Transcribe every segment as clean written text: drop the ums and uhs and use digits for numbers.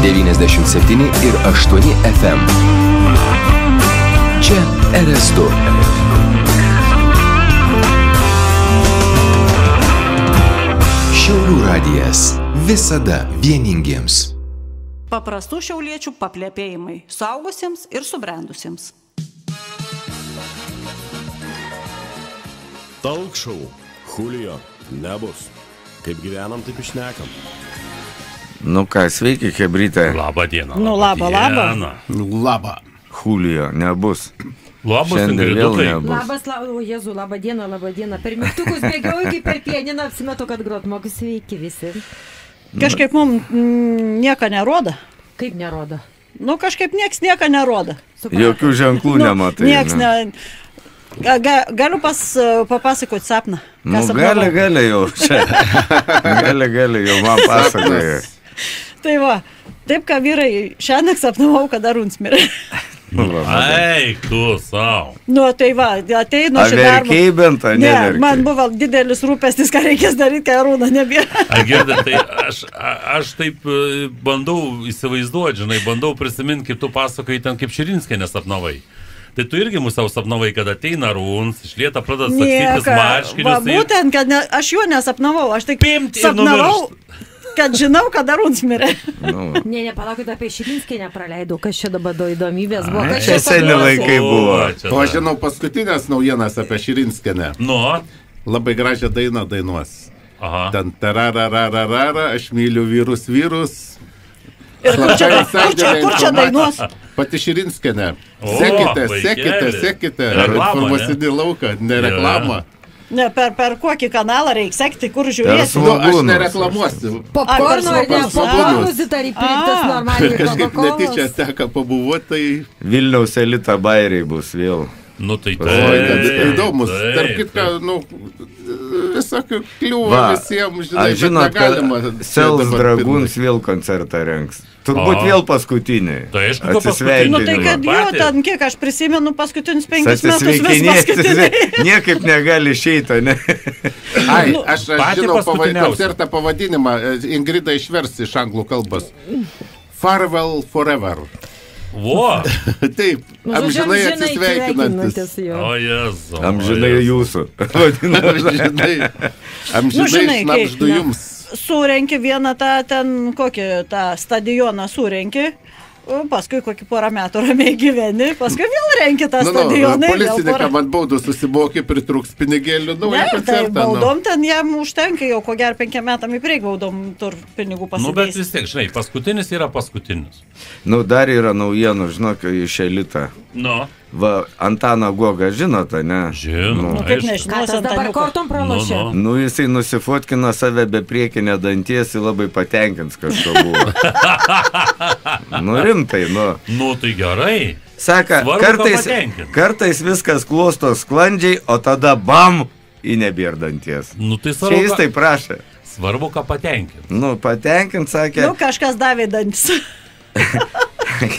97 ir 8 FM. Čia RS2. Šiaulių radijas. Visada vieningiems. Paprastų šiauliečių paplepėjimai suaugusiems ir subrendusiems. Talk show. Julio. Nebus. Kaip gyvenam, taip išnekam. Nu ką, sveiki, chebrytė. Labą dieną. Nu, labą. Labą. Julio, nebus. Labas, Šiandien vėl nebus. Labas, Jėzų, labą dieną. Per mygtukus bėgiauju, kaip per pianiną, apsimetu, kad grot moku. Sveiki visi. Kažkaip mums nieko nerodo. Kaip nerodo? Nu, kažkaip nieks nieko nerodo. Jokių ženklų nematai. Nieks ne... Galiu papasakoti sapną. Nu, gali jau čia. Gali jau man pasakoja. Tai va, taip ką vyrai, šiandien sapnavau, kad Arūnas mirė. Eik, tu savo. Nu, tai va, ateinu šį darbą. Verkiai bent, ar ne? Ne, man buvo didelis rūpestis, ką reikės daryti, kai Arūno nebėra. Girdi, tai aš taip bandau įsivaizduoti, žinai, bandau prisiminti, kaip tu pasakai ten, kaip Širinskienė sapnavai. Tai tu irgi mūsų sapnavai, kad ateina Arūnas, iš lėto pradeda saksytis marškinius. Va, būtent, kad aš jo nesapnavau, aš tik sapnavau, kad žinau, kad Arūnas mirė. Ne, palaukit, apie Širinskienę praleidau, kas čia dabar įdomybės buvo. Čia seni laikai buvo. O aš žinau paskutinės naujienas apie Širinskienę. Nu. Labai gražią dainą dainuos. Aha. Ten tararararara, aš myliu vyrus. Ir kur čia dainuos? Pati Širinskienė. Sekite. Informacinį lauką, ne reklamą. Ne, per kokį kanalą reikia sekti, kur žiūrėsi. Nu, aš nereklamuosiu. Popkornų ar ne? Popkornus įtari pirktas normaliai. Kažkaip netyčia teka pabuvoti, tai... Vilniaus elita bairiai bus vėl. Nu, tai įdomus. Tarp kitką, nu, visokių kliūva visiems, žinai, bet negalima. Sels Draguns vėl koncertą rengs. Turbūt vėl paskutinį. Tai aišku, paskutinį. Nu, tai kad jo, ten kiek aš prisimenu paskutinius 5 metus vis paskutiniai. Niekaip negali išeiti, ne? Ai, aš žinau koncertą pavadinimą, Ingrida išvers iš anglų kalbos. Farewell Forever. Vo! Taip, amžinai atsisveikinantis. O Jėzu. Amžinai jūsų. Amžinai šnapždu jums. Surenki vieną kokį tą stadioną surenki, paskui kokį porą metų ramiai gyveni, paskui vėl renki tą stadioną. Policininkam ant baudų susibokė, pritrūks pinigėlių, naują koncertą. Tai baudom ten jam užtenka, jau ko gero 5 metam į priekį baudom tur pinigų pasidės. Nu, bet vis tiek, žinai, paskutinis yra paskutinis. Nu, dar yra naujienų, žinok, iš elitą. Nu. Va, Antaną Gogą žinota, ne? Žinau. Nu, kaip nežinau, dabar kortom pralošė. Nu, jisai nusifotkino save be priekinę danties ir labai patenkins kažko buvo. Nu, rimtai, nu. Nu, tai gerai. Saka, kartais viskas klosto sklandžiai, o tada bam, į nebėr danties. Nu, tai svarbu. Čia jis tai prašė. Svarbu, ką patenkint. Nu, patenkint, sakė. Nu, kažkas davė dantis.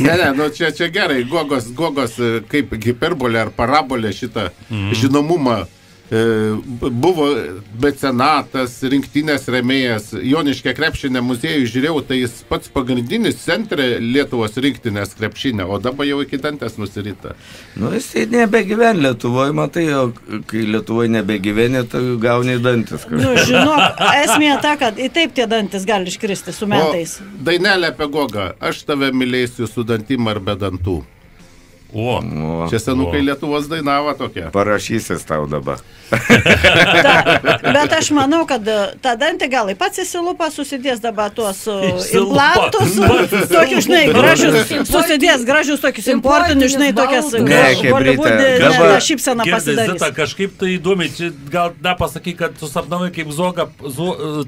Ne, nu čia gerai, Gogos kaip hiperbolė ar parabolė šitą žinomumą buvo mecenatas, rinktinės rėmėjas, Joniškė krepšinė muziejų žiūrėjau, tai jis pats pagrindinis centre Lietuvos rinktinės krepšinė, o dabar jau iki dantės nusirita. Nu, jis nebegyven Lietuvoje, matai, o kai Lietuvoje nebegyvenė, tai gauni dantis kažką. Nu, žinok, esmė ta, kad į taip tie dantis gali iškristi su metais. O dainelė apie Gogą, aš tave mylėsiu su dantim ar be dantų. O, čia senukai Lietuvos dainavo tokia. Parašysis tau dabar. Bet aš manau, kad tą dantį gal pats įsilupa, susidės dabar tuos implantus, tokius, žinai, gražius, susidės gražius tokius importinius, žinai, tokias Hollywoodinę šypseną pasidarys. Zita, kažkaip tai įdomiai, čia gal nepasakai, kad tu sapnavai, kaip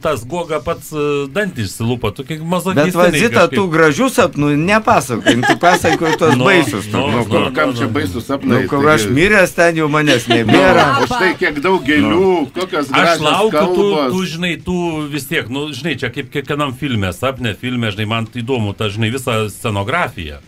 tas Goga pats dantį įsilupa, tu kiek mazokistiniai. Bet va, Zita, tu gražių sapnų nepasakai, tu pasakai tuos baisius. Kam čia baisų sapnai? Nu, kur aš miręs, ten jau manęs nebėra. O štai kiek daug gėlių, kokios gražios kalbos. Aš laukiu, tu žinai, tu vis tiek, nu, žinai, čia kaip kiekvienam filme, sapne filme, žinai, man įdomu, ta, žinai, visa scenografija.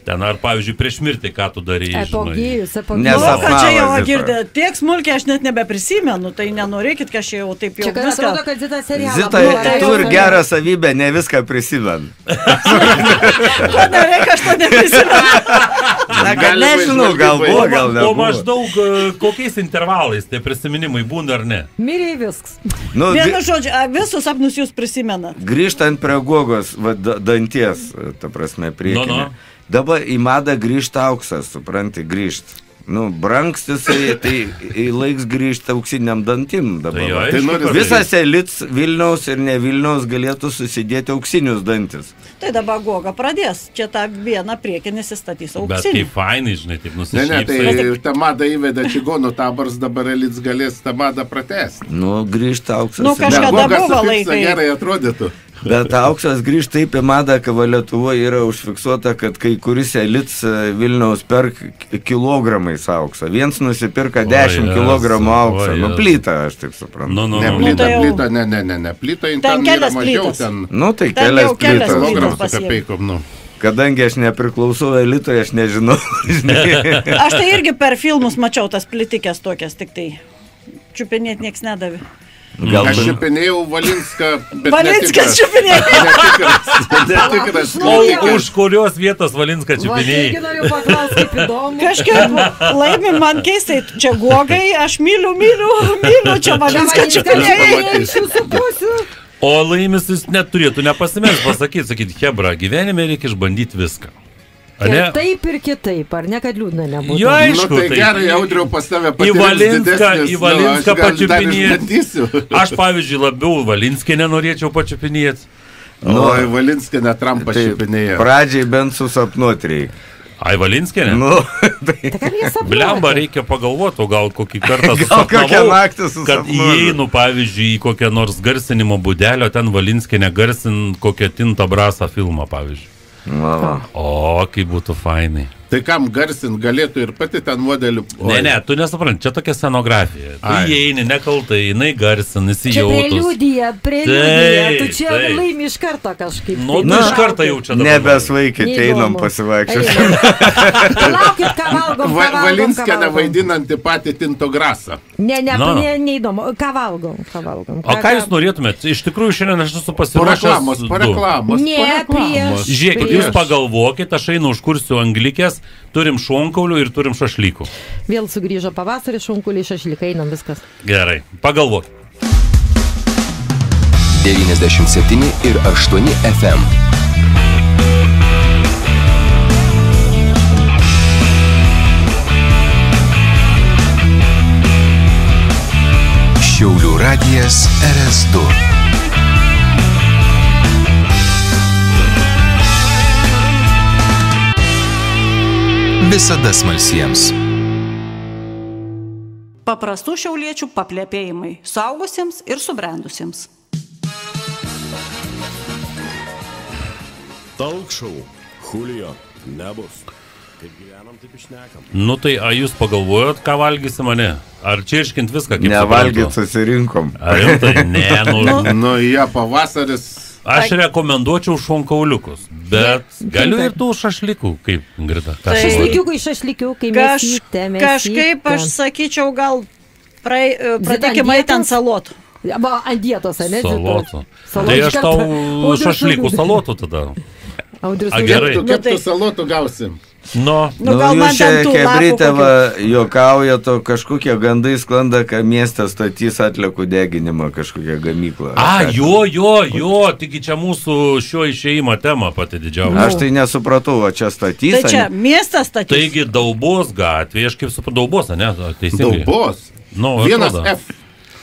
Ten ar, pavyzdžiui, prieš mirtį, ką tu darai. Apogėjus. Čia jau girdė, tiek smulkiai aš net nebeprisimenu, tai nenorėkit, kad aš jau taip jau viską. Čia atrodo, kad Zita serialą. Zita, tu ir gerą savybę, ne viską prisimenu. Ko nereikia, aš to neprisimenu. Nežinau, gal buvo, gal nebuvo. O maždaug kokiais intervalais tie prisiminimai būna ar ne? Miriai viskas. Vienu žodžiu, visus sapnus jūs prisimenat. Grįžtant prie Gogos danties, ta prasme, priekinė. Dabar į madą grįžta auksas, supranti, grįžt. Brangs jisai, tai laiks grįžti auksiniam dantim dabar. Visas elitas Vilniaus ir ne Vilniaus galėtų susidėti auksinius dantis. Tai dabar Goga pradės. Čia tą vieną priekinį įstatys auksinį. Bet kaip fainai, žinai, taip nusišypsai. Ne, tai tą madą įveda čigonų tabors, dabar elitas galės tą madą pratęsti. Grįžta auksas. Kažkada buvo laikai. Gerai atrodytų. Bet auksas grįžta taip į madą, kad Lietuvoje yra užfiksuota, kad kai kuris elitas Vilniaus perk kilogramais auksą. Viens nusipirka 10 kilogramų auksą. Plytą, aš taip suprantu. Ne, plytą, ne. Plytą ten yra mažiau. Tai kelias plytas. Kadangi aš nepriklausau elitui, aš nežinau. Aš tai irgi per filmus mačiau tas plytikės tokias, tik tai čiupinėti nieks nedavė. Aš čiupinėjau Valinską, bet Valinskas čiupinėjau. Netikras. O už kurios vietos Valinską čiupinėjai? Aš noriu paklausti, kaip įdomu. Kažkaip laimi man keistai, čia Gogai, aš myliu, čia Valinską čiupinėjai. O laimis jis neturėtų nepasimės pasakyti, Hebra, gyvenime reikia išbandyti viską. Ir taip ir kitaip, ar ne, kad liūdna nebūtų? Jo, aišku. Tai gerai, Audriau, pas tave patirims didesnis. Į Valinską pačiupinėti. Aš, pavyzdžiui, labiau Valinskienę norėčiau pačiupinėti. Į Valinskienę Trumpą čiupinėja. Pradžiai bent susapnuoti reikia. Ai, Valinskienė? Blemba, reikia pagalvoti, o gal kokį kartą susapnavau, kad įeinu, pavyzdžiui, į kokią nors garsinimo būdelio, ten Valinskienę garsin kokią Tinto Brasą filmą, pavyzdžiui. O, kaip būtų fainai. Tai kam garsint galėtų ir pati ten modelių... Ne, tu nesupranti, čia tokia scenografija. Tu įeini nekaltai, jinai garsin, įsijautus. Čia preliudija, tu čia laimi iš karto kažkaip. Nu, iš karto jau čia dabar. Nebesvaikit, einam pasivaikščioti. Palaukit, ką valgom. Valinskienę vaidinantį patį Tinto Grasą. Neįdomu. Ką valgom? O ką jūs norėtumėt? Iš tikrųjų, šiandien aš esu pasiruošęs. Po reklamos. Ne, prieš. Žiūrėkit, jūs pagalvokit, aš einu užkursiu anglikės, turim šonkaulių ir turim šašlykų. Vėl sugrįžo pavasarį, šonkauliai, šašlykai, einam viskas. Gerai, pagalvok. 97 ir 8 FM. Šiaulių radijas RS2. Visada smalsiems. Paprastų šiauliečių paplepėjimai suaugusiems ir subrendusiems. Talk show. Julio. Nebus. Kaip gyvenam, taip išnekam. Nu tai, jūs pagalvojot, ką valgysi mane? Ar čirškint viską, kaip nevalgyt susirinkom. Ar rimtai? Ne, pavasaris. Aš rekomenduočiau šonkauliukus, bet galiu ir tų šašlikų, kaip Ingrida. Šašlikiukai, mėsytė. Kažkaip aš sakyčiau, gal pradėkime ten salotų. Ant dietos, ne? Salotų. Tai aš tau šašlikų salotų tada. Gerai. Kaip tu salotų gausim? Jūs čia Hebritėva juokauja, to kažkokie gandai sklanda, kad miestą statys atliekų deginimą kažkokią gamyklą. Jo, taigi čia mūsų šio išėjimo tema pati didžiausia. Aš tai nesupratau, o čia statys. Tai čia miestas statys. Taigi Daubos gatvė, aš kaip supratau, Daubos, ne? Teisingai. Daubos? Vienas F.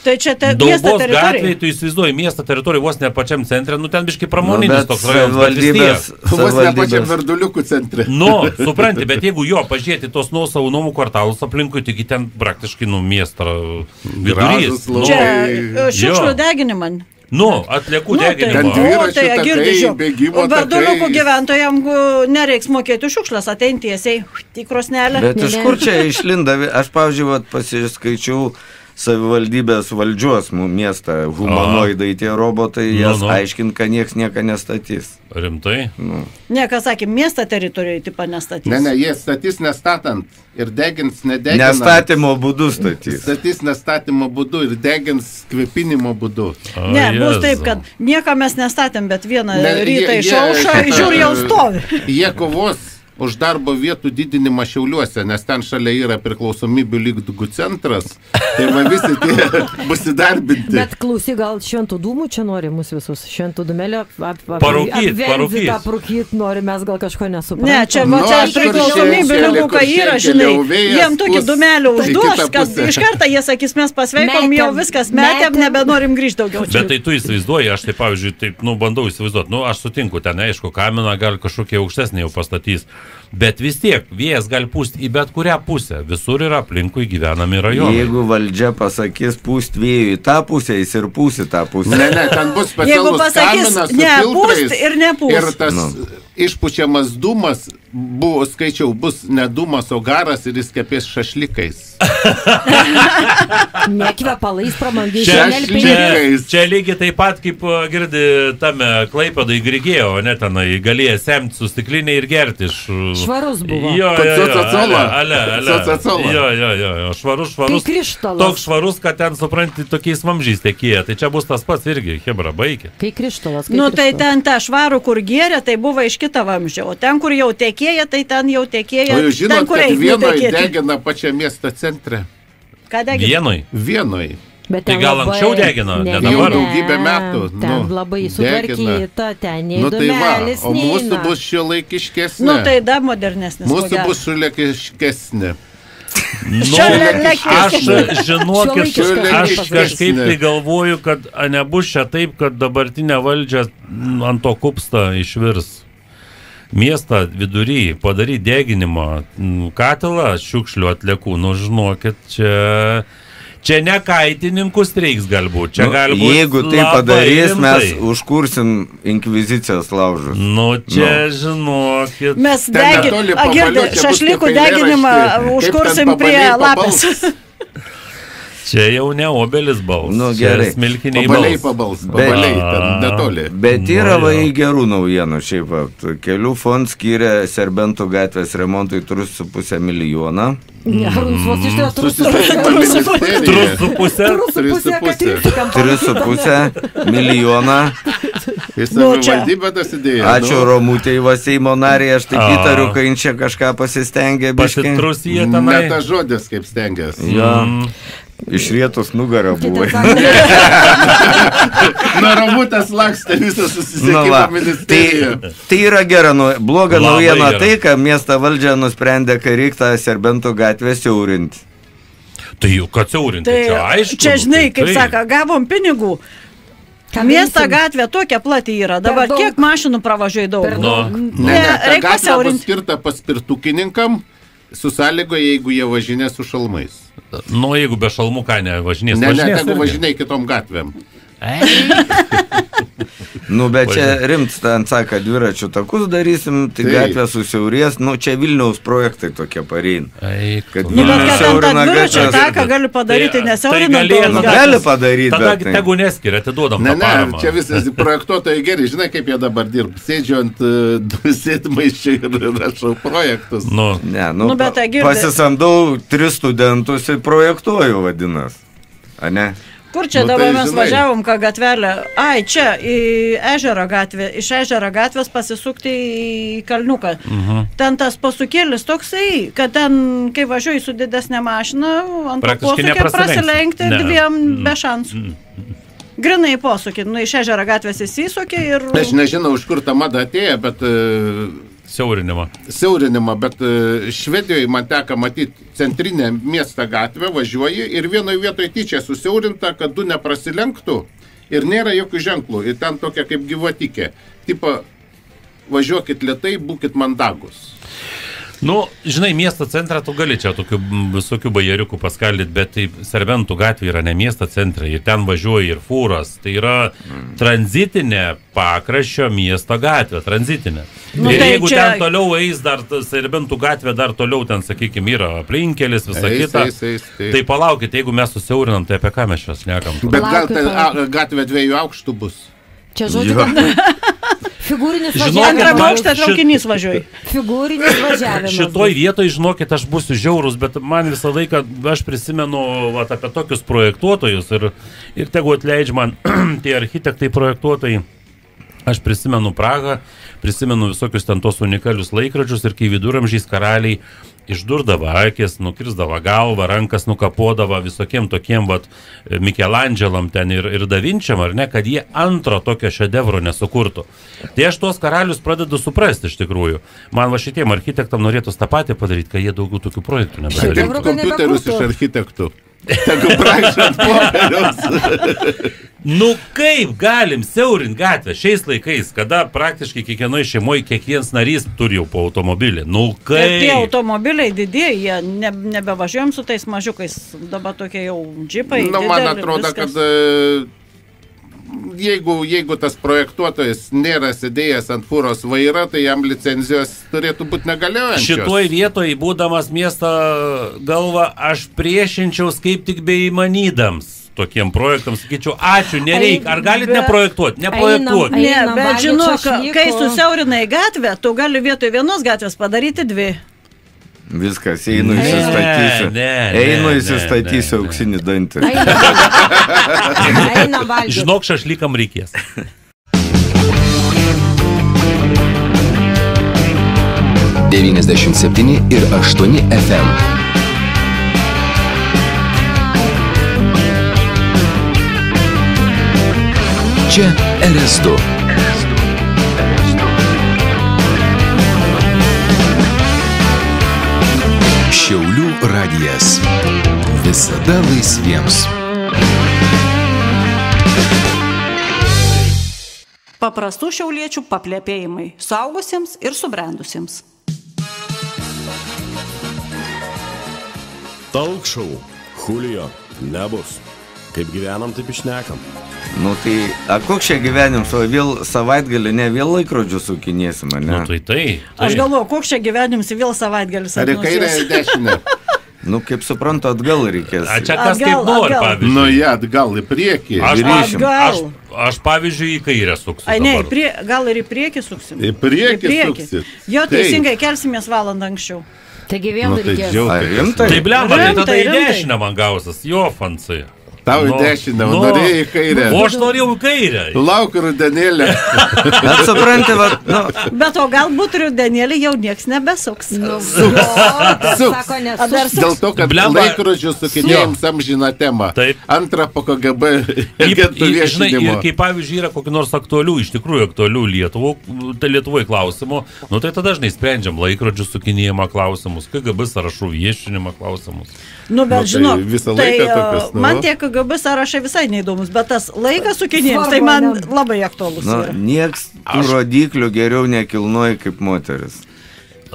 Tai čia Daubos gatvėje, tu įsivaizduoji miesto teritoriją vos ne pačiam centre, ten biškai pramoninis toks rajonas, bet vis tiek. Vos ne pačiam Verduliukų centre. Supranti, bet jeigu pažiūrėti tos nuosavų namų kvartalus aplinkui, tik ten praktiškai miesto vidurys. Čia šiukšlių deginimą. Atliekų deginimą. Ten dviračių takai, bėgimo takai. Verduliukų gyventojams nereiks mokėti šiukšlės, atein tiesiai į krosnelę. Bet iš kur čia išlinda? Aš, pavyzdžiui, pasiskaičiau savivaldybės valdžios miestą humanoidai tie robotai, jas aiškint, kad nieks nieko nestatys. Rimtai? Ne, ką sakė, miesto teritorijoje tipą nestatys. Ne, jie statys nestatant ir degins nedeginant. Nestatymo būdu statys. Statys nestatymo būdu ir degins kvepinimo būdu. Ne, bus taip, kad nieko mes nestatėm, bet vieną rytą išaušo, žiūri jau stovi. Jie kovos už darbo vietų didinimą Šiauliuose, nes ten šalia yra priklausomybių lygdugų centras, tai va visi tie bus įdarbinti. Bet klausy, gal Šventų dūmų čia nori mus visus? Šventų dūmelio parūkyt nori, mes gal kažko nesuprantam. Ne, čia priklausomybių lygdų yra, žinai, jiem tokį dūmelį užduos, kad iš karto jie sakys, mes pasveikom, jau viskas metėm, nebenorim grįžti daugiau. Bet tai tu įsivaizduoji, aš tai pavyzdžiui, taip, bandau įsivaizduoti, aš sutinku, ten aišku, kaminą gal kažkokie aukštesnį jau pastatys. Bet vis tiek, vėjas gali pūsti į bet kurią pusę. Visur yra aplinkui gyvenami rajonai. Jeigu valdžia pasakys pūst vėjų į tą pusę, jis ir pūs į tą pusę. Ne, ten bus specialus kaminas su filtrais. Ir nepūs. Ir tas išpučiamas dūmas, skaičiau, bus ne dūmas, o garas ir jis kepės šašlikais. Nekvepalais pramangiai. Čia lygiai taip pat, kaip girdi tame Klaipėdai Grigėjo, ne tenai, galėjo semti su stiklinė ir gerti iš... Švarus buvo. Jo, švarus. Toks švarus, kad ten, supranti, tokiais vamžiais tekėja. Tai čia bus tas pats irgi, hebra, baigė. Kai krištolas. Nu, tai ten tą švarų, kur gėrė, tai buvo iš kito vamžio. O ten, kur jau tekėja, tai ten jau tekėja. O jūs žinot, kad Vienoj degina pačią miesto centre. Ką degina? Vienoj. Tai gal anksčiau degina, ne dabar? Daugybę metų. Ten labai sutvarkyta, ten neįdomelis neina. O mūsų bus šiuolaikiškesnė. Nu, tai dar modernesnis. Mūsų bus šiuolaikiškesnė. Aš žinokit, aš kažkaip tai galvoju, kad nebus čia taip, kad dabartinė valdžia ant to kupsta išvirs. Miestą vidury padaryti deginimo katilą šiukšlių atliekų, žinokit, čia ne kaitininkų streiks galbūt, čia galbūt jeigu tai padarys, mes užkursim inkvizicijos laužus. Čia žinokit. Mes šašlikų deginimą užkursim prie lapės. Čia jau ne obelis bals. Gerai. Smilkiniai bals. Pabaliai, ten netoli. Bet yra gerų naujienų. Šiaip, kelių fond skyrė Serbentų gatvės remontui 3,5 milijoną. milijoną. Ačiū Romutei Seimo narė, aš taip įtariu, kai čia kažką pasistengė. Ne tas žodis, kaip stengės. Išrietus nugarą buvo. Nuo Romutės lakstė visą susisiekimą ministeriją. Tai yra gera, bloga naujiena tai, kad miesto valdžia nusprendė, kad reikia Serbentų gatvę siaurinti. Tai jau, kad siaurinti, čia aišku. Čia žinai, kaip sako, gavom pinigų. Miesto gatvė tokia plati yra. Dabar kiek mašinų pravažiuoja daug? Ne, ta gatvė bus skirta paspirtukininkam, su sąlygo, jeigu jie važinė su šalmais. Jeigu be šalmų ką nevažinės. Ne, tegu važinė kitom gatvėm. Bet čia rimtant sako, dviračių takus darysim, tai gatvė susiaurės, čia Vilniaus projektai tokie pareina. Bet kad ant tą dviračių taką gali padaryti nesiaurinant tos gatvės. Gali padaryti, bet... Tada tegu neskiria, atiduodam tą paramą. Čia visas projektuotojai geri, žinai, kaip jie dabar dirba. Sėdžiu ant sėdmaiščių ir rašau projektus. Pasisamdau 3 studentus ir projektuoju, vadinas. A ne? Kur čia dabar mes važiavom, ką gatvelę? Čia, į Ežero gatvę. Iš Ežero gatvės pasisukti į Kalniuką. Ten tas pasukėlis toksai, kad ten, kai važiuoji su didesnė mašina, ant posūkė prasilenkti 2 be šansų. Grinai posūkį, iš Ežero gatvės įsisukė ir... Aš nežinau, už kur ta mada atėjo, bet... Siaurinimą, bet Švedijoje man teka matyti centrinę miestą gatvę, važiuoji ir vienoje vietoje tyčia susiaurinta, kad 2 neprasilenktų ir nėra jokių ženklų. Ir ten tokia kaip gyvatikė. Tipo, važiuokit lėtai, būkit mandagus. Nu, žinai, miesto centrą tu gali čia tokių visokių bajeriukų paskaldyti, bet tai Serbentų gatvė yra ne miesto centrai ir ten važiuoja ir fūros. Tai yra tranzitinė pakraščio miesto gatvė, tranzitinė. Nu, ir tai jeigu čia... ten toliau eis dar Serbentų gatvė, dar toliau ten, sakykime, yra aplinkelis, visa kita. Tai palaukit, jeigu mes susiaurinam, tai apie ką mes čia šnekam? Bet gal tai gatvė 2 aukštų bus. Čia žodžiu, figūrinis važiavimas. Antram aukštą traukinys važiuoja. Figūrinis važiavimas. Šitoj vietoj, žinokit, aš būsiu žiaurus, bet man visą laiką, aš prisimenu apie tokius projektuotojus ir tegu atleidž man tie architektai projektuotojai. Aš prisimenu Prahą, prisimenu visokius ten tos unikalius laikrodžius ir kai viduramžiais karaliai išdurdavo akis, nukirsdavo galvą, rankas nukapodavo visokiem tokiem Mikelandželam ten ir Davinčiam, ar ne, kad jie antro tokio šedevro nesukurtų. Tai aš tuos karalius pradedu suprasti iš tikrųjų. Man va šitiem architektam norėtų tą patį padaryti, kad jie daugiau tokių projektų nebedarytų. Taip kompiuterius iš architektų. Tegu prašant popieriaus. Nu kaip galim siaurinti gatvę šiais laikais, kada praktiškai kiekvienoje šeimoje kiekvienas narys turi jau po automobilį. Nu kaip? Ir tie automobiliai didieji, jie nebevažiuojam su tais mažiukais, dabar tokie jau džipai. Nu, man atrodo, kad jeigu tas projektuotojas nėra sėdėjęs ant fūros vairo, tai jam licenzijos turėtų būti negaliojančios. Šitoj vietoj, būdamas miesto galva, aš priešinčiaus kaip tik beįmanydams tokiem projektams, sakyčiau, ačiū, nereikia, ar galit neprojektuoti, neprojektuoti. Ne, bet žinok, kai susiaurinai gatvę, tu gali vietoj vienos gatvės padaryti 2. Viskas, einu įsistatysiu. Einu įsistatysiu auksinį dantį. Žinok, šašlykam reikės. ir 8 FM. Čia RS2. Šiaulių radijas. Visada laisviems. Paprastų šiauliečių paplepėjimai suaugusiems ir subrendusiems. Talk show. Julio. Nebus. Kaip gyvenam, taip išnekam. Nu tai, koks čia gyvenims, o vėl savaitgalį, ne vėl laikrodžių sukinėsim, ne? Nu tai. Aš galvoju, koks čia gyvenims vėl savaitgalis. Ar į kairę ir dešinę? Nu, kaip suprantu, atgal reikės. A čia kas kaip nori, pavyzdžiui. Nu, atgal į priekį. Aš pavyzdžiui, į kairę suksiu. Ai, ne, gal ir į priekį suksim. Į priekį suksim. Jo, teisingai, kelsimės valandą anksčiau. Taigi vėl reikės. Tai blemba, tai į dešinę man gausas, jo fansai. Tau į dešinę, norėjai į kairę. O aš norėjau į kairę. Lauk rudenėlę. Bet supranti, Bet o galbūt rudenėlį jau nieks nebesuks. Suks. Dėl to, kad laikrodžių sukinėjams amžina tema. Antra po KGB agentų viešinimo. Ir kai pavyzdžiui yra kokių nors aktualių, iš tikrųjų aktualių Lietuvoje klausimų, nu tai tada dažnai sprendžiam laikrodžių sukinėjimą klausimus, KGB sąrašų viešinimą klausimus. Nu, bet žinok, tai man tie KGB sąrašai visai neįdomus, bet tas laikas sukinėjams, tai man labai aktualus yra. Nieks tų rodiklių geriau nekilnoja kaip moteris.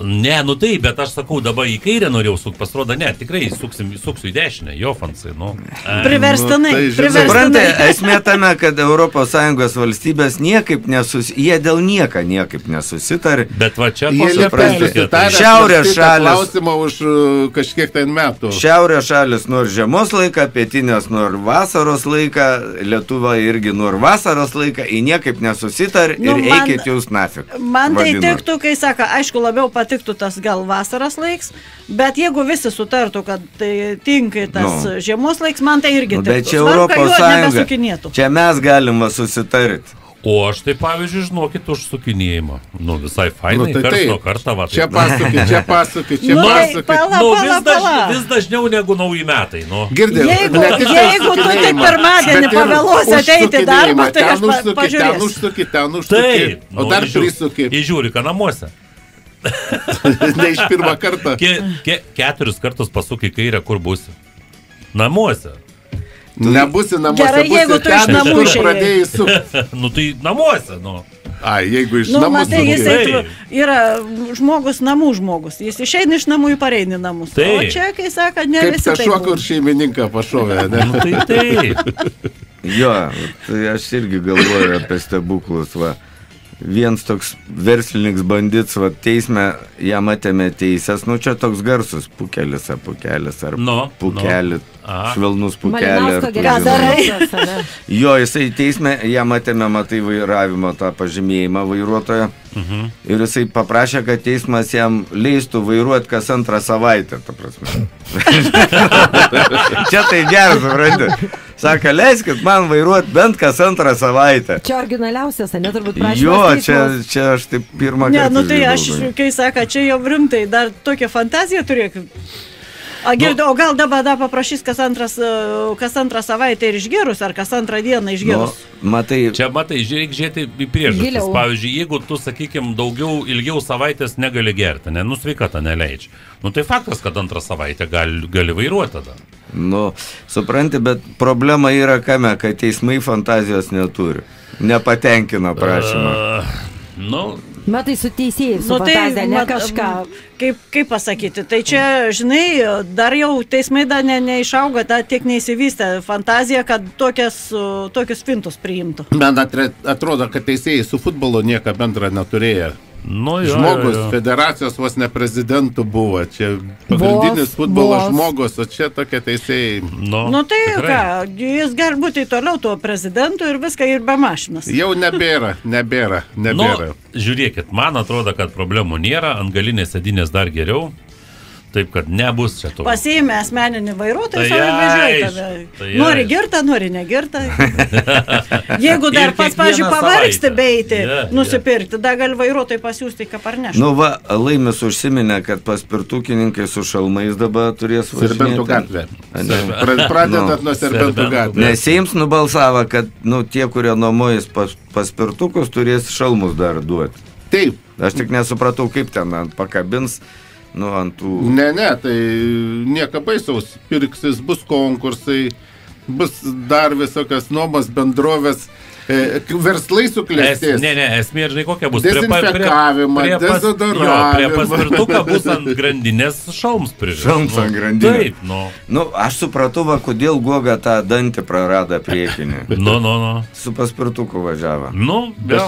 Ne, nu taip, bet aš sakau, dabar į kairę norėjau sukti, pasirodo, ne, tikrai suksiu į dešinę, jo fansai, nu. Priverstinai. Suprantai, esmė tame, kad ES valstybės niekaip jie dėl niekaip nesusitarė. Bet va čia Šiaurės šalis. Klausimą už kažkiek ten metų. Šiaurės šalis nori žiemos laiką, pietinės nori vasaros laiką, Lietuva irgi nori vasaros laiką, į niekaip nesusitarė ir eikit jūs nafik. Man tai tiktų, kai sako, aišku, labiau patiktų tas gal vasaros laiks, bet jeigu visi sutartų, kad tai tinkai tas žiemos laiks, man tai irgi tiktų. Bet čia Europos Sąjunga, čia mes galima susitarti. O aš tai pavyzdžiui, žinokit, už sukinėjimą. Nu, visai fainai, karts nuo kartą. Čia pasukit. Vis dažniau negu nauji metai. Girdėjau. Jeigu tu tik pirmadienį pavėluosi ateiti darbą, tai aš pažiūrėsiu. Ten užsuki, o dar prisuki. Įžiūri, ką namuose. Ne iš pirmą kartą. 4 kartus pasuk į kairę, kur būsi. Namuose. Nebusi namuose, Gerai, jeigu tu iš namų kur išėjai. pradėjai su... Nu tai namuose, nu. Jeigu iš Nu, namų matai, su... jisai yra žmogus, namų žmogus. Jis išeina iš namų į pareini namus. Taip. O čia, kai sako, ne Kaip visi ta taip šuo, būna. kur šeimininką pašovė, ne? Nu tai taip. Jo, tai aš irgi galvoju apie stebuklus, va. Vienas toks verslininkas bandits, va, teisme jam atėmė teisės, nu čia toks garsus pukelis ar pukelį, švelnus pukelį. Malinausko geras. Jo, jisai teisme jam atėmė, matai, vairavimo tą pažymėjimą vairuotojo. Ir jisai paprašė, kad teismas jam leistų vairuoti kas antrą savaitę, ta prasme. Čia tai geras, supranti. Saka, leiskit man vairuoti bent kas antrą savaitę. Čia originaliausias, ne, turbūt prašymas. Jo, čia aš taip pirmą kartą. Ne, nu tai aš, kai sako, čia jau rimtai, dar tokią fantaziją turėk. O gal dabar paprašys kas antrą savaitę ir išgerus, ar kas antrą dieną išgerus? Matai, čia matai, žiūrėti į priežastis. Pavyzdžiui, jeigu tu, sakykim, ilgiau savaitės negali gerti, ne, nu sveikata neleidžia. Nu tai faktas, kad antrą savaitę gali vairuoti tada. Nu, supranti, bet problema yra kame, kad teismai fantazijos neturi. Nepatenkina prašymą. Matai, su teisėjai, su fantazija, ne kažką. Kaip pasakyti, tai čia, žinai, dar jau teismai dar neišauga, dar tiek neįsivystė fantazija, kad tokius fintus priimtų. Man atrodo, kad teisėjai su futbolu nieko bendra neturėjo. Nu, jo, žmogus jo. Federacijos vos ne prezidentų buvo, čia pagrindinis futbolo žmogus, o čia tokie teisėjai. Nu tai tikrai. Ką, jis gali būti toliau tuo prezidentu ir viską ir be mašinas. Jau nebėra. Nu, žiūrėkit, man atrodo, kad problemų nėra, ant galinės sėdynės dar geriau. Taip, kad nebus čia to. Pasiėmė asmeninį vairuotoją, savo važiuoja tada. Nori girtą, nori negirtą. Jeigu dar pats, pavyzdžiui, pavargsti beiti, nusipirkti, dar gali vairuotojai pasiūsti, ką parnešti. Nu va, Laimis užsiminė, kad paspirtukininkai su šalmais dabar turės važinėti. Serbentų gatvė. Pradedant nuo Serbentų gatvė. Nes Seims nubalsavo, kad tie, kurie nuomojais paspirtukus, turės šalmus dar duoti. Taip. Aš tik nesupratau, kaip ten pakabins. Nu, ne, tai nieko baisaus, pirksis, bus konkursai, bus dar visokios nuomos bendrovės, verslai suklestės. Ne, esmė, žinai, kokia bus. Dezinfekavimą, dezodoravimą. Prie paspirtuką bus ant grandinės šalms prižiūrės. Šalms ant grandinės. Taip, Nu, aš supratau, kodėl Goga tą dantį prarado priekinį. Su paspirtuku važiavo. Nu, be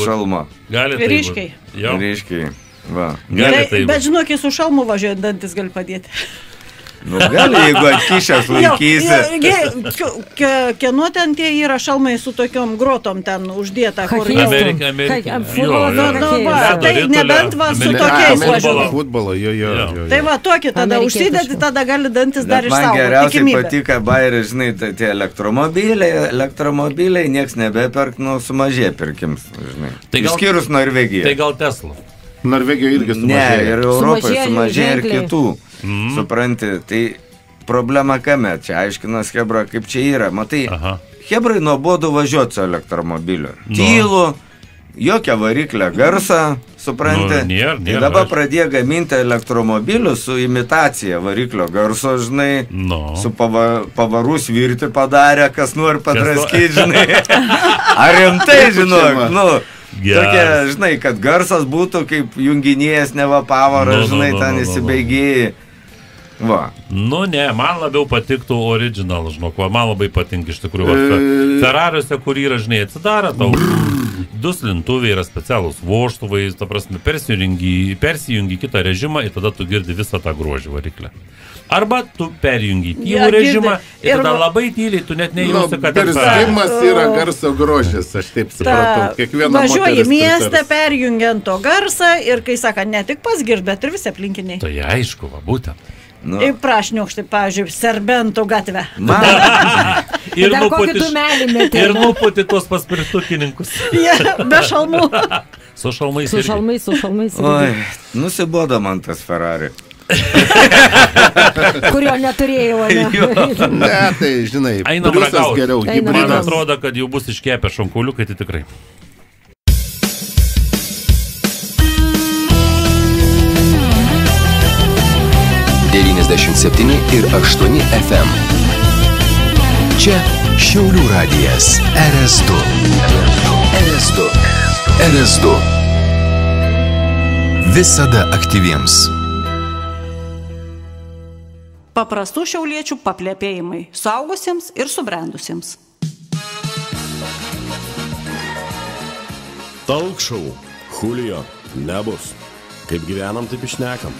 šalmo. Gali tai Ryškiai. Ryškiai. Va. Bet žinok, su šalmu važiuojant dantis gali padėti. Nu, gali, jeigu atkišęs laikysi. Kieno ten tie yra šalmai su tokiom grotom ten uždėta? Amerika. Tai nebent va su tokiais važiuoja. Futbolo, jo. Tai va, tokį tada užsidėti, tada gali dantis dar išsaugoti. Man geriausiai patika, Bairė, žinai, tie elektromobiliai, nieks nebeperk, sumažė pirkims, žinai. Išskyrus Norvegiją. Tai gal Tesla. Norvegijoje irgi sumažėjo. Ne, ir Europoje sumažėjo ir kitų. Supranti, tai problema kame, čia aiškinas Hebra, kaip čia yra. Matai, Hebrai nuobodu važiuoti su elektromobiliu. Tylu, jokia variklė garsą, supranti. Tai dabar pradėjo gaminti elektromobilius su imitacija variklio garso, žinai, su pavarų svirti padarė, kas nori padraskyti, žinai. Ar rimtai, žinok, tokia, žinai, kad garsas būtų kaip junginėjas neva pavaras, žinai, ten įsibaigėjai. Va. Nu, ne, man labiau patiktų original, žinok, man labai patinka iš tikrųjų. Ferrariuose, kur yra, žinai, atsidara tau, du slintuviai yra specialūs vožtuvai, ta prasme, persijungi kitą režimą ir tada tu girdi visą tą grožį variklę. Arba tu perjungi tylų režimą ir tada labai tyliai, tu net nejausi, kad... Perskimas yra garso grožis, aš taip supratau. Važiuoji miestą, perjungiant to garsą ir kai saka, ne tik pats gird, bet ir visi aplinkiniai. Tai aišku, va, būtent. Ir prašniukštai, pavyzdžiui, Serbentų gatvę. Ir nuputi tuos paspirtukininkus. Be šalmų. Su šalmais. Su šalmais. Oi, nusibodo man tas Ferrari. Kurio neturėjau, ne? Ne, tai, žinai, pliusas geriau. Man atrodo, kad jau bus iškepę šonkauliukai, tai tikrai. ...97 ir 8 FM. Čia Šiaulių radijas RS2. RS2. Visada aktyviems. Paprastų šiauliečių paplepėjimai suaugusiems ir subrendusiems. Talk show. Julio, nebus. Kaip gyvenam, taip išnekam.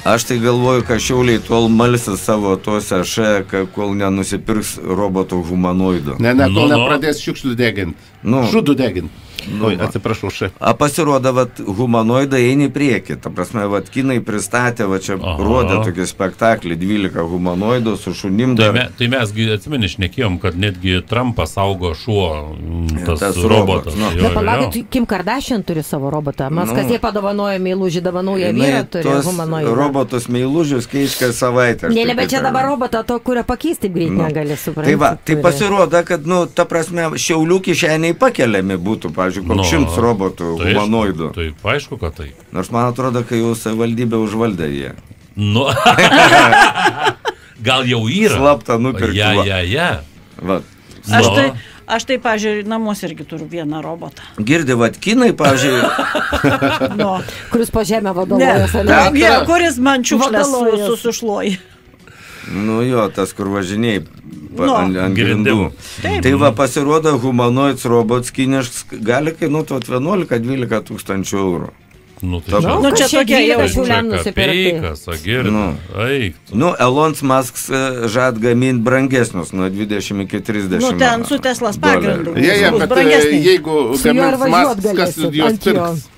Aš tai galvoju, kad Šiauliai tol malsis savo tuose kol nenusipirks robotų humanoidų. Ne, kol nepradės šiukšlių deginti. Žudų deginti. Oi, atsiprašau, pasirodo, humanoidai eini prieki. Ta prasme, kinai pristatė, čia rodė tokį spektaklį, 12 humanoidų su šunim. Tai mes atsimeni šnekėjom, kad netgi Trumpas saugo šuo, tas robotas. Nepalaukit, Kim Kardashian turi savo robotą. Maskas jie padovanojo meilužį, dovanoja vyrą, turi humanoidą. Robotus meilužius keičia savaitę. Ne, bet čia dabar robotą to, kurio pakeisti greit negali suprasti. Tai pasirodo, kad, ta prasme, Šiaulių kišeniai pakeliami būtų, pavyzdžiui, koks 100 robotų humanoidų. Taip, aišku, kad tai. Nors man atrodo, kai jau savivaldybė užvaldė jie. Gal jau yra. Slapta nupirkti. Aš tai, pažiūrėjau, namus irgi turiu vieną robotą. Girdi, kinai, pažiūrėjau. Kuris po žemę vadovauja. Kuris man čiukšlės sušluoja. Tas, kur važiniai ant grindų. Tai pasirodo, humanoids robots kinišks gali kainuoti 11-12 tūkstančių eurų. Čia tokia jau Elon Musk žad gaminti brangesnius nuo 20 iki 30. Ten su Teslas pagrindu. Bet jeigu gamins Musk, kas juos pirks?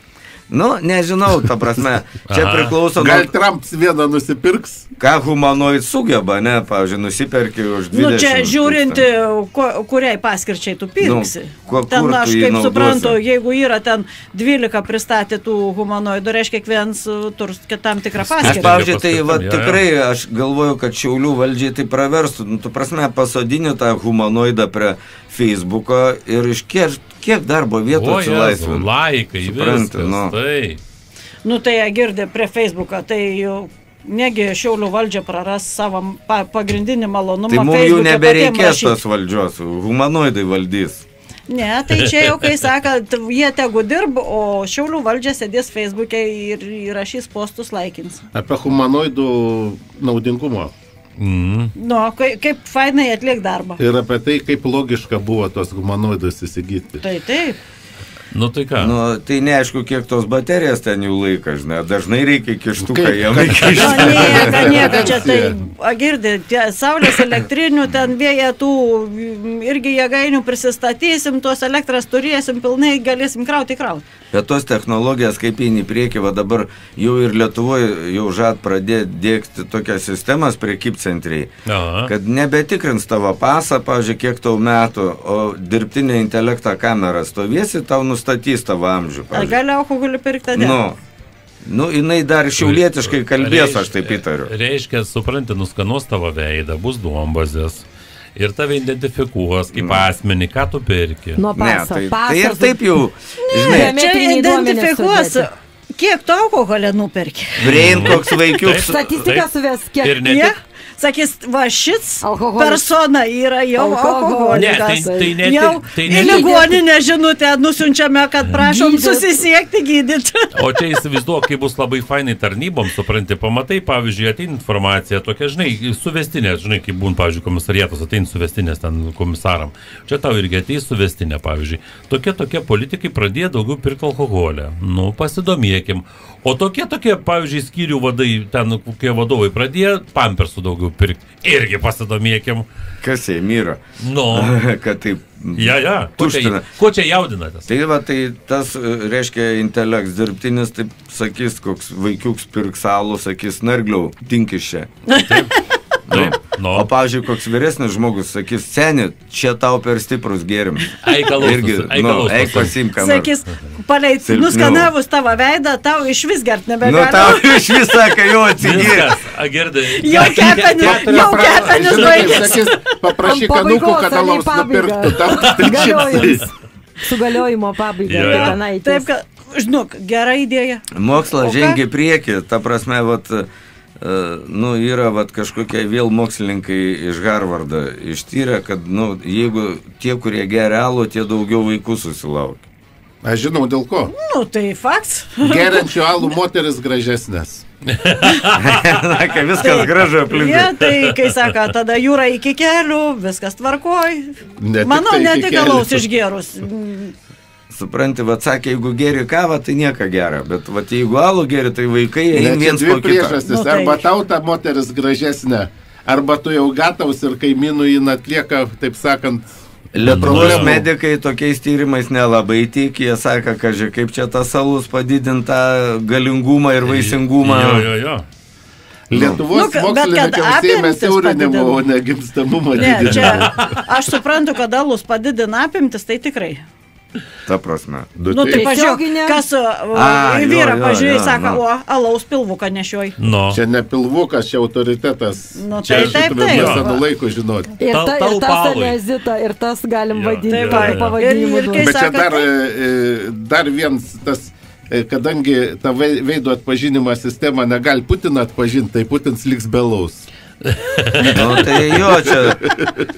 Nežinau, ta prasme, čia priklauso... Gal Trumps vieną nusipirks? Ką humanoid sugeba, pavyzdžiui, nusiperki už 20 čia žiūrinti, kuriai paskirčiai tu pirksi. Ten aš kaip suprantu, jeigu yra ten 12 pristatytų humanoidų, reiškia kiekvienas turs tam tikrą paskirtį. Aš, pavyzdžiui, tai tikrai, aš galvoju, kad Šiaulių valdžiai tai praverstų. Tu prasme, pasodiniu tą humanoidą prie Facebooko ir iš kiek darbo vietų atsilaisvina. Laikai, viskas, tai. Tai girdė prie Facebooką, tai jau negi Šiaulių valdžia praras savo pagrindinį malonumą. Tai mums jų nebereikės tos valdžios, humanoidai valdys. Ne, tai čia jau, kai saka, jie tegu dirb, o Šiaulių valdžia sėdės Facebook'e ir įrašys postus, laikins. Apie humanoidų naudingumą. Kaip fainai atliek darbą. Ir apie tai, kaip logiška buvo tos humanoidus įsigyti. Tai taip. Tai ką? Tai neaišku, kiek tos baterijas ten jų laika, žinai. Dažnai reikia kištuką jam įkišti. Nieka, čia tai, girdi, saulės elektrinių, ten vėja tų irgi jėgainių prisistatysim, tos elektras turėsim, pilnai galėsim krauti. Bet tos technologijas, kaip eini į priekį, dabar jau ir Lietuvoje jau žad pradėti dėkti tokias sistemas prekybcentriai, kad nebetikrins tavo pasą, pavyzdžiui, kiek tau metų, o dirbtinė intelekto kamera stovėsi, tau nustatys tavo amžių. Ar gali alkoholį pirkti? Jinai dar šiaulietiškai kalbės, aš taip įtariu. Reiškia, supranti, nuskanuos tavo veidą, bus duombazės. Ir tave identifikuos kaip asmenį, ką tu perki. Tai ir taip jau, žinai. Čia identifikuos, kiek tu alkoholį nuperki. Brein koks vaikiuks. Statistika suves kiek. Ir ne tik. Sakys, šits persona yra jau alkoholikas. Jau į ligoninę žinutę nusiunčiame, kad prašom susisiekti gydyti. O čia įsivaizduok, kai bus labai fainai tarnybom, supranti, pamatai, pavyzdžiui, ateina informacija tokia, žinai, suvestinės, žinai, kaip būn, pavyzdžiui, komisariatos, ateina suvestinės ten komisaram. Čia tau irgi ateis suvestinė, pavyzdžiui. Tokie politikai pradėjo daugiau pirkti alkoholę. Pasidomėkim. O tokie, pavyzdžiui, skyrių vadai, ten kokie vadovai pradėjo pampersų daugiau pirkti. Irgi pasidomėkim. Kas jie myra? Kad taip tuština. Ko čia jaudinatės? Tai tas, reiškia, intelekts dirbtinis, taip sakys, koks vaikiuks pirks alų, sakys, nargliau, tinkis čia. O, pavyzdžiui, koks vyresnis žmogus sakys, seni, čia tau per stiprus gėrimas. Eik pasimk, ką nors. Sakys, nuskanavus tavo veidą, tau iš vis gert nebegali. Tau iš vis sako, jau atsigėręs. Jau kepenis baigės. Sakys, paprašyk anūkų, kad alaus nupirktų. Sugaliojimo pabaiga. Taip, kad, žinok, gera idėja. Mokslas žengia prieki, ta prasme, nu, yra vat, kažkokie vėl mokslininkai iš Harvardo ištyrė, kad, nu, jeigu tie, kurie geria alų, tie daugiau vaikų susilaukia. Aš žinau dėl ko. Nu, tai fakts. Geriančių alų moteris gražesnės. Na, kai viskas gražu aplinkui. Ja, tai, kai sako, tada jūra iki kelių, viskas tvarkoj. Ne Manau, tik tai ne iki tik kelių. alaus išgerus. Supranti, vat sakė, jeigu geri kavą, tai nieko gera. Bet vat jeigu alų geri, tai vaikai Ne, eina čia viens dvi po kito. priežastis. Nu, tai- Arba tau ta moteris gražesnė, arba tu jau gatavus ir kaimynų jį atlieka, taip sakant, Lietuvos problemų. medikai tokiais tyrimais nelabai tiki, jie sako, kad kaip čia tas alus padidinta galingumą ir vaisingumą. Jo. Lietuvos Nu, bet mokslininkams kad ėmė apimtis siaurinimo, padidino. o ne gimstamumą Ne, didinimo. čia aš suprantu, kad alus padidina apimtis, tai tikrai. Ta prasme. Nu, Nu, tai taip, pažiūrėk, Tiesioginė. kas A, į vyrą jo, pažiūrėjai, jo, sako, nu. o, alaus pilvuką nešioj. Nu. čia ne pilvukas, čia autoritetas. Nu, Čia tai taip, Šitume taip. nuo senų laikų žinoti. Ir Tau tas palui. Anezita, ir tas galim Jo, vadinti taip, tokiu jo. pavadinimu. Ir kai Bet čia sako, dar vienas tas, kadangi ta veido atpažinimo sistema negali Putiną atpažinti, tai Putins liks belaus. Nu, tai jo,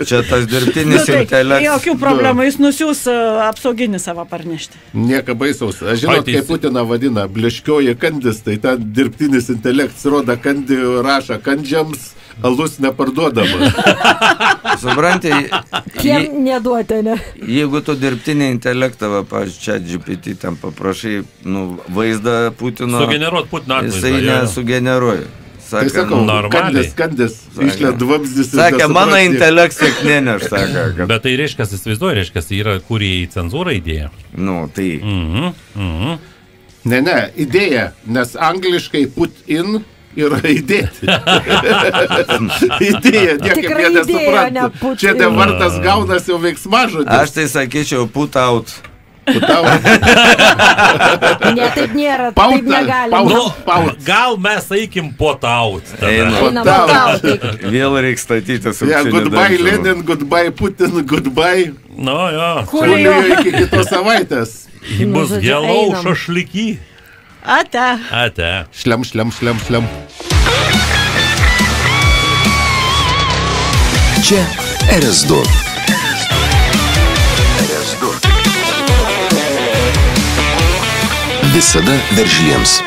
čia tas nu, dirbtinis tai intelektas. jokių problemų, jis nusiūs apsauginį savo parnešti. Nieko baisaus. Aš žinot, Patys. kaip Putiną vadina, bliškioji kandis, tai ten dirbtinis intelektas rodo kandį, rašo kandžiams, alus neparduodama. Supranti, Kiem neduoti, ne? jeigu tu dirbtinį intelektą, va, pavyzdžiui, čia GPT tam paprašai, nu, vaizdą Putino, Sugeneruot Putino atvaizdą. jisai jo, jo. nesugeneruoja. Tai sakau, normaliai. kandis, išlėd vamzdis. ir Sakė, mano nesuprasi. intelektas sėkmė, aš sakau, kad, Bet tai reiškia, įsivaizduoju, reiškia, yra kurie į cenzūrą idėja. nu, tai, Ne, idėja, nes angliškai put in yra įdėti. Idėja, niekaip Tikrai jie idėja, nesupranta. ne put Čia in. dabartas gaunas jau veiksmažodis. aš tai sakyčiau, put out. Tau Ne, taip nėra, Pauta, taip negalima. pauta. Nu, Paut. gal mes eikim potaut. Einu. Einam Tau. atgal, tai Vėl reikia statyti su Yeah, goodbye Lenin, goodbye Putin, goodbye. Nu, jo. Kulijo iki kitos savaitės. Bus žodžiu, gelau einam. šašlyky. Ate. Ate. Šlem. Čia RS2. Visada veržliems.